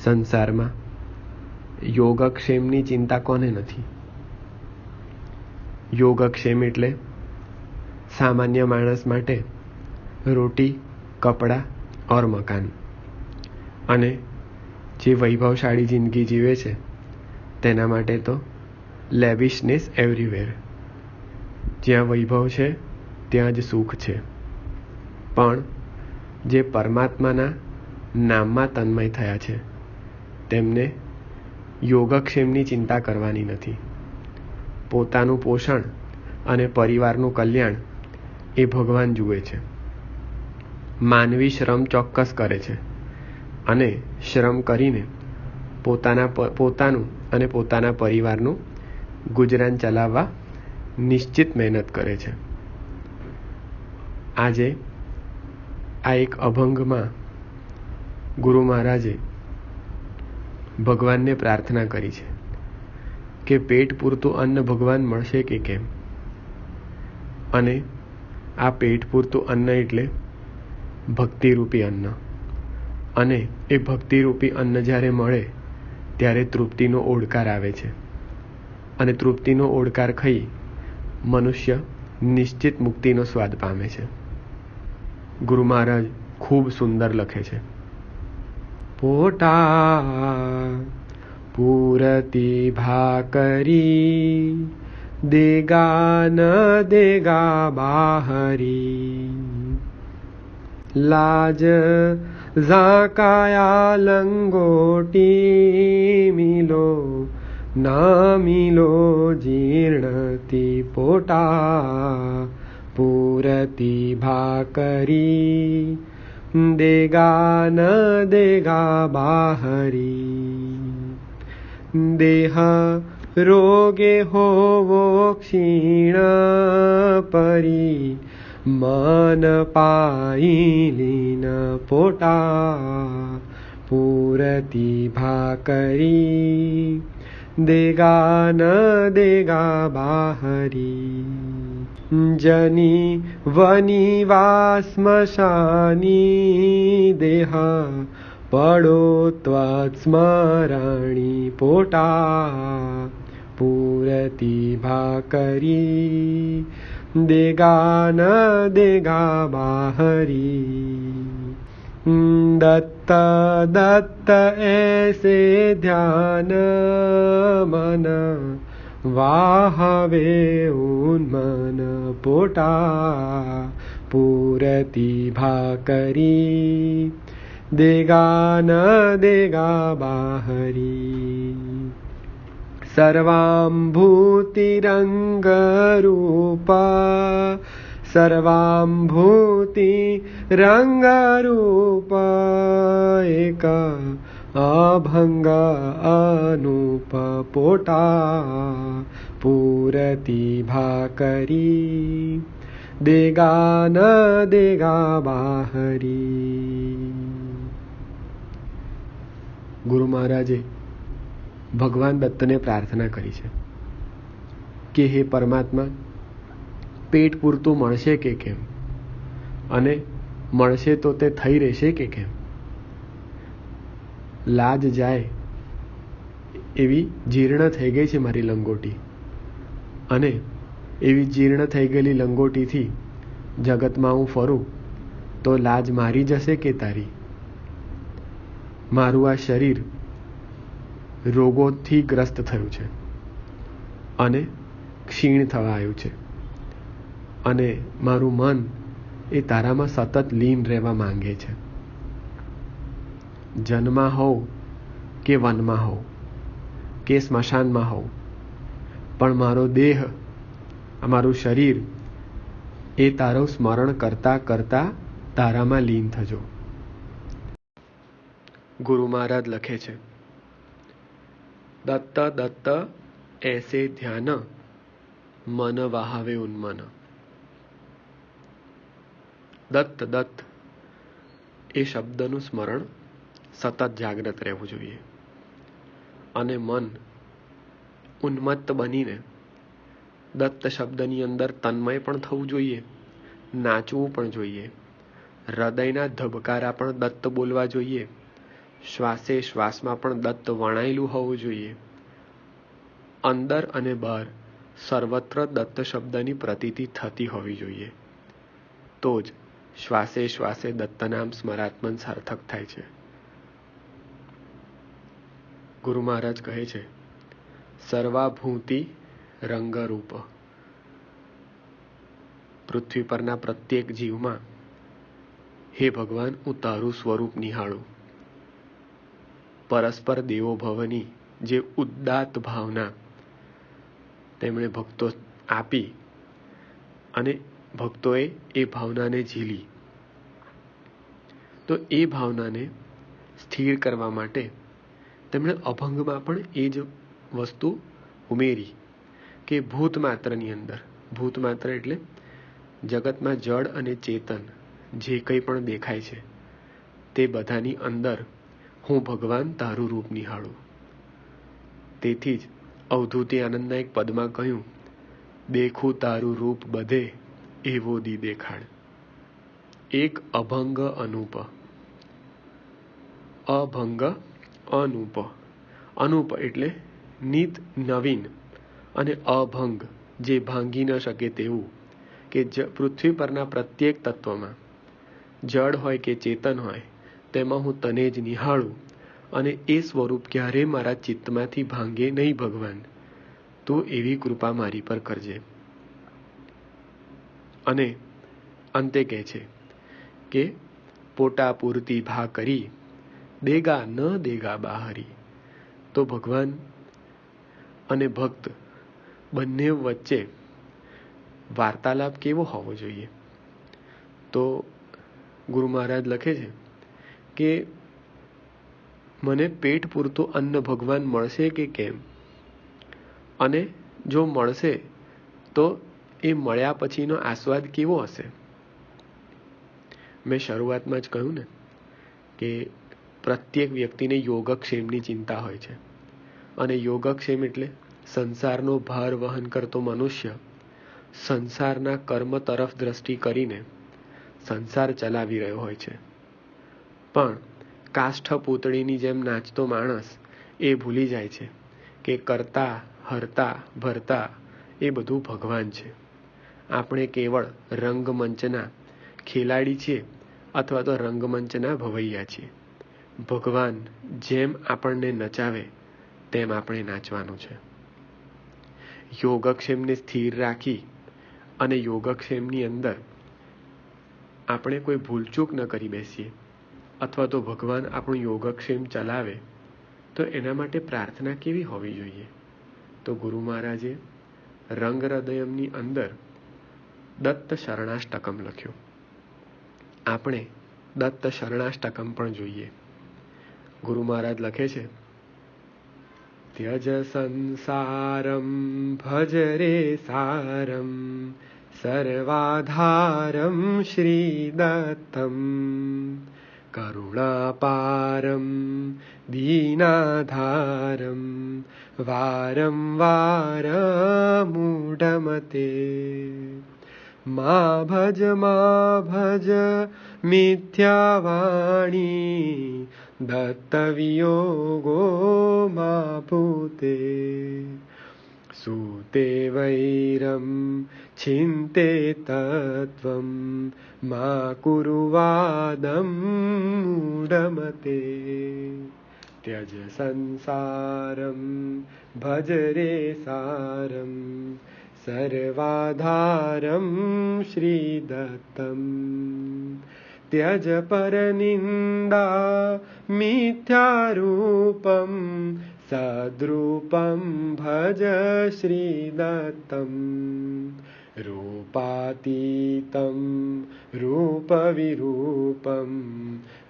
સંસારમાં યોગક્ષેમની ચિંતા કોને નથી? યોગક્ષેમ એટલે સામાન્ય માણસ માટે રોટી, કપડાં और મકાન. અને જે વૈભવશાળી જિંદગી જીવે છે તેના માટે તો લેવિશનેસ એવરીવેર. જ્યાં વૈભવ છે ત્યાં જ સુખ છે. પણ જે પરમાત્માના નામમાં તન્મય થયા છે તેમને યોગક્ષેમની ચિંતા કરવાની નથી. પોતાનું પોષણ અને પરિવારનું કલ્યાણ એ ભગવાન જુએ છે. માનવી શ્રમ ચોક્કસ કરે છે અને શ્રમ કરીને પોતાનું અને પોતાના પરિવારનું ગુજરાન ચલાવવા નિશ્ચિત મહેનત કરે છે. આજે આ એક અભંગમાં ગુરુ મહારાજે ભગવાનને પ્રાર્થના કરી છે કે પેટ પૂરતું અન્ન ભગવાન મળશે કે કેમ. અને આ પેટ પૂરતું અન્ન એટલે ભક્તિરૂપી અન્ન. અને એ ભક્તિરૂપી અન્ન જ્યારે મળે ત્યારે તૃપ્તિનો ઓડકાર આવે છે. અને તૃપ્તિનો ઓડકાર ખાઈ મનુષ્ય નિશ્ચિત મુક્તિનો સ્વાદ પામે છે. ગુરુ મહારાજ ખૂબ સુંદર લખે છે. પોટા પૂરતી ભાકરી દેગા ન દેગા બાહરી લાજ ઝાકાયા લંગોટી મિલો ના મિલો જીર્ણતી. પોટા પૂરતી ભાકરી દેગા ન દેગા બાહરી દેહ રોગે હોવો ક્ષીણ પરી મન પાઈલીન. પોટા પૂરતી ભાકરી દેગા ન દેગા બાહરી જની વની વાસ્મશાની દેહ પડો ત્વત્સ્મરણી. પોટા પૂરતી ભાકરી દેગા ન દેગા બાહરી દત્ત દત્ત એસે ધ્યાન મન વાહવે ઉન્મન. પોટા પૂરતી ભાકરી દેગા ન દેગા બાહરી સર્વાંભૂતિરંગરૂપા સર્વાંભૂતિરંગરૂપા એક અભંગ અનુપ. પોટા પૂરતી ભાકરી દેગા ન દેગા બાહરી. ગુરુ મહારાજે ભગવાન દત્તને પ્રાર્થના કરી છે કે હે પરમાત્મા, પેટ પૂરતું મળશે કે કેમ, અને મળશે તો તે થઈ રહેશે કે કેમ. લાજ જાય એવી જીર્ણ થઈ ગઈ છે મારી લંગોટી, અને એવી જીર્ણ થઈ ગયેલી લંગોટીથી જગતમાં હું ફરું તો લાજ મારી જશે કે તારી. મારું આ શરીર રોગોથી ગ્રસ્ત થયું છે અને ક્ષીણ થવા આવ્યું છે, અને મારું મન એ તારામાં સતત લીન રહેવા માંગે છે. જનમાં હોવ કે વનમાં હોવ કે સ્મશાનમાં હોવ, પણ મારો દેહ, મારું શરીર એ તારું સ્મરણ કરતા કરતા તારામાં લીન થજો. ગુરુ મહારાજ લખે છે, દત્ત દત્ત એસે ધ્યાન મન વાહવે ઉન્મન. દત્ત દત્ત એ શબ્દનું સ્મરણ સતત જાગ્રત રહેવું જોઈએ, અને મન ઉન્મત્ત બનીને દત્ત શબ્દની અંદર તન્મય પણ થવું જોઈએ, નાચવું પણ જોઈએ, હૃદયના ધબકારા પણ દત્ત બોલવા જોઈએ, શ્વાસે શ્વાસમાં પણ દત્ત વણાયેલું હોવું જોઈએ. અંદર અને બહાર સર્વત્ર દત્ત શબ્દની પ્રતીતિ થતી હોવી જોઈએ. તો જ શ્વાસે શ્વાસે દત્તનામ સ્મરાત્મન સાર્થક થાય છે. ગુરુ મહારાજ કહે છે, સર્વાભૂતિ રંગરૂપ. પૃથ્વી પરના પ્રત્યેક જીવમાં હે ભગવાન, હું તારું સ્વરૂપ નિહાળું. પરસ્પર દેવો ભવની જે ઉદાત્ત ભાવના તેમણે ભક્તો આપી અને ભક્તોએ એ ભાવનાને ઝીલી, તો એ ભાવનાને સ્થિર કરવા માટે તેમણે અભંગમાં પણ એ જ વસ્તુ ઉમેરી કે ભૂતમાત્રની અંદર, ભૂતમાત્ર એટલે જગતમાં જળ અને ચેતન જે કંઈ પણ દેખાય છે તે બધાની અંદર હું ભગવાન તારું રૂપ નિહાળું. તેથી જ અવધૂતિ આનંદના એક પદમાં કહ્યું, દેખું તારું રૂપ બધે એવો દી દેખાડ. એક અભંગ અનુપ. અભંગ અનુપ. અનુપ એટલે નિત નવીન, અને અભંગ જે ભાંગી ન શકે તેવું, કે પૃથ્વી પરના પ્રત્યેક તત્વમાં જળ હોય કે ચેતન હોય તેમાં હું તને જ નિહાળું, અને એ સ્વરૂપ ક્યારે મારા ચિત્તમાંથી ભાંગે નહીં ભગવાન. તું એવી કૃપા મારી પર કરજે. અને અંતે કહે છે કે પોટા પૂરતી ભા કરી દેગા ન દેગા બાહરી. તો ભગવાન અને ભક્ત બંને વચ્ચે વાર્તાલાપ કેવો હોવો જોઈએ? તો ગુરુ મહારાજ લખે છે કે મને પેટ પૂરતું અન્ન ભગવાન મળશે કે કેમ, અને જો મળશે તો એ મળ્યા પછીનો આસ્વાદ કેવો હશે? મેં શરૂઆતમાં જ કહ્યું ને કે પ્રત્યેક વ્યક્તિને યોગક્ષેમની ચિંતા હોય છે, અને યોગક્ષેમ એટલે સંસારનો ભાર વહન કરતો મનુષ્ય સંસારના કર્મ તરફ દ્રષ્ટિ કરીને સંસાર ચલાવી રહ્યો હોય છે. પણ કાષ્ઠ પૂતળીની જેમ નાચતો માણસ એ ભૂલી જાય છે કે કરતા હરતા ભરતા એ બધું ભગવાન છે. આપણે કેવળ રંગમંચના ખેલાડી છીએ અથવા તો રંગમંચના ભવૈયા છીએ. ભગવાન જેમ આપણને નચાવે તેમ આપણે નાચવાનું છે. યોગક્ષેમને સ્થિર રાખી અને યોગક્ષેમની અંદર આપણે કોઈ ભૂલચૂક ન કરી બેસીએ, અથવા તો ભગવાન આપણું યોગક્ષેમ ચલાવે તો એના માટે પ્રાર્થના કેવી હોવી જોઈએ? તો ગુરુ મહારાજે રંગ હૃદયમની અંદર દત્ત શરણાષ્ટકમ લખ્યું. આપણે દત્ત શરણાષ્ટકમ પણ જોઈએ. ગુરુ મહારાજ લખે છે, ત્યજ સંસારમ ભજ રે સારમ સર્વાધારમ શ્રીદત્તમ કરુણાપારમ દીનાધારમ વારમ વારમૂઢમતે મા ભજ મિથ્યાવાણી દત્તવિયોગો મા ભૂતે સૂતે વૈરમ છિન્તે તત્વમ મા કુરુવાદમ મૂઢમતે ત્યજ સંસારમ ભજ રે સારમ સર્વાધારમ શ્રીદત્તમ ત્યજ પરનિંદા મિથ્યારૂપમ સદ્રૂપમ ભજ શ્રીદત્તમ રૂપાતીતમ રૂપવિરૂપમ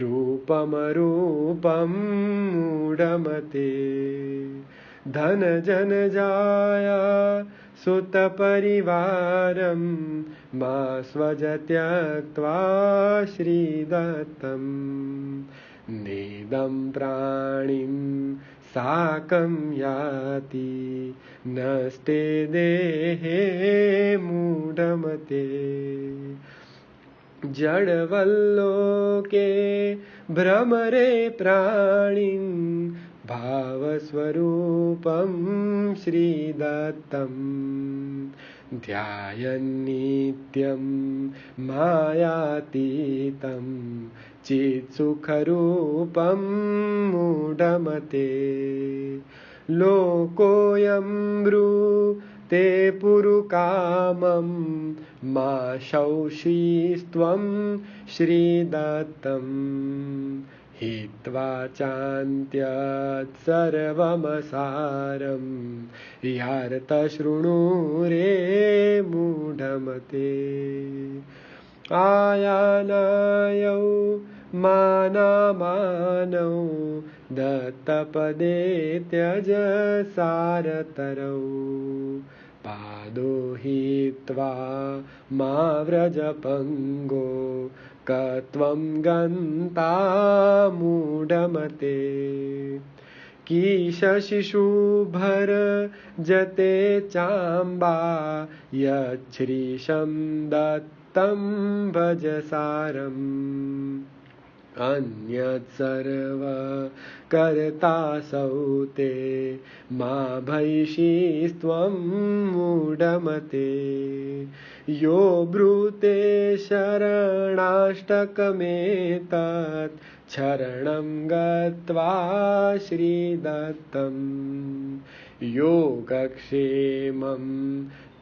રૂપમરૂપમ મૂઢમતે ધન જન જાયા સુત પરિવારમ મા સ્વજ ત્યક્ત્વા શ્રીદત્તમ નેદમ પ્રાણીમ સાકમ યાતિ નસ્તે દેહે મૂઢમતે જડવલ્લોકે ભ્રમરે પ્રાણીં ભાવસ્વરૂપં શ્રીદત્તં ધ્યાયન્નિત્યં માયાતીतं ચિત્સુખરૂપં મૂઢમતે લોકોऽયં બ્રૂતે પુરુકામં મા શૌષીસ્ત્વં શ્રીદત્તં हित्वा चान्त्यत् सर्वमसारं यार्तशृणुरे मूढमते आयानायौ मानामानौ दत्तपदे त्यज सारतरौ पादो हित्वा मा व्रजपङ्गो कत्वं गन्ता मूढमते कीशशिशुभर जते चाम्बा यच्छ्रीशं दत्तं भज सारम् अन्यत् सर्व कर्तासौ ते मा भैषीस्त्वं मूढमते यो ब्रूते शरणाष्टकमेतत् शरणं गत्वा श्रीदत्तं योगक्षेमं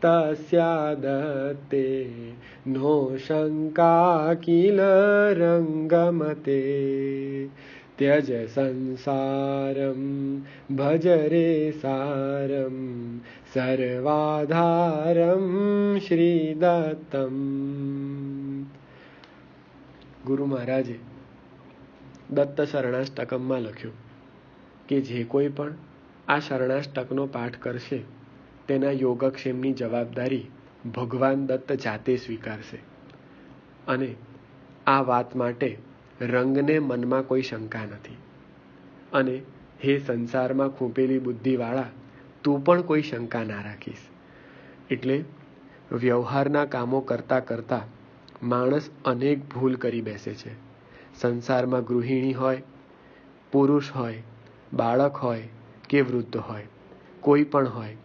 तस्यादत्ते नो शङ्का किल रङ्गमते त्यज संसारं भज रे सारं सर्वाधारं श्रीदत्तम्। ગુરુ મહારાજે દત્ત શરણાષ્ટકમમાં લખ્યું કે જે કોઈ પણ આ શરણાષ્ટકનો પાઠ કરશે તેના યોગક્ષેમની જવાબદારી ભગવાન દત્ત જાતે સ્વીકારશે અને આ વાત માટે રંગને મનમાં કોઈ શંકા નથી અને હે સંસારમાં ખૂંપેલી બુદ્ધિવાળા તું પણ કોઈ શંકા ના રાખીશ। એટલે વ્યવહારના કામો કરતા કરતા માણસ અનેક ભૂલ કરી બેસે છે। સંસારમાં ગૃહિણી હોય, પુરુષ હોય, બાળક હોય કે વૃદ્ધ હોય, કોઈ પણ હોય,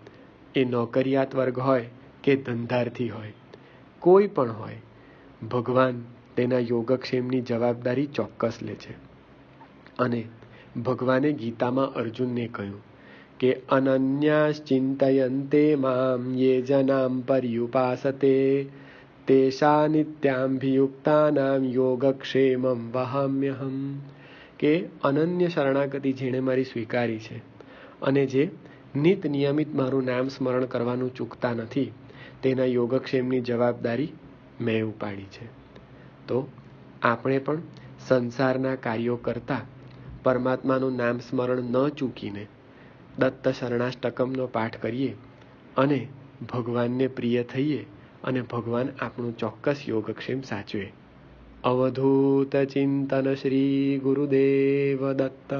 એ નોકરિયાત વર્ગ હોય કે ધંધાર્થી હોય, કોઈ પણ હોય, ભગવાન તેના યોગક્ષેમની જવાબદારી ચોક્કસ લે છે। અને ભગવાને ગીતામાં અર્જુનને કહ્યું કે અનન્યાશ્ચિંતયન્તે મામ યે જનામ પર્યુપાસતે તેષા નિત્યાભિયુક્તાનામ યોગક્ષેમમ વહામ્યહમ, કે અનન્ય શરણાગતિ જેણે મારી સ્વીકારી છે અને જે નિત નિયમિત મારું નામ સ્મરણ કરવાનું ચૂકતા નથી તેના યોગક્ષેમની જવાબદારી મેં ઉપાડી છે। તો આપણે પણ સંસારના કાર્યો કરતા પરમાત્માનું નામ સ્મરણ ન ચૂકીને દત્ત શરણાષ્ટકમનો પાઠ કરીએ અને ભગવાનને પ્રિય થઈએ અને ભગવાન આપણું ચોક્કસ યોગક્ષેમ સાચવે। અવધૂત ચિંતન શ્રી ગુરુદેવ દત્ત।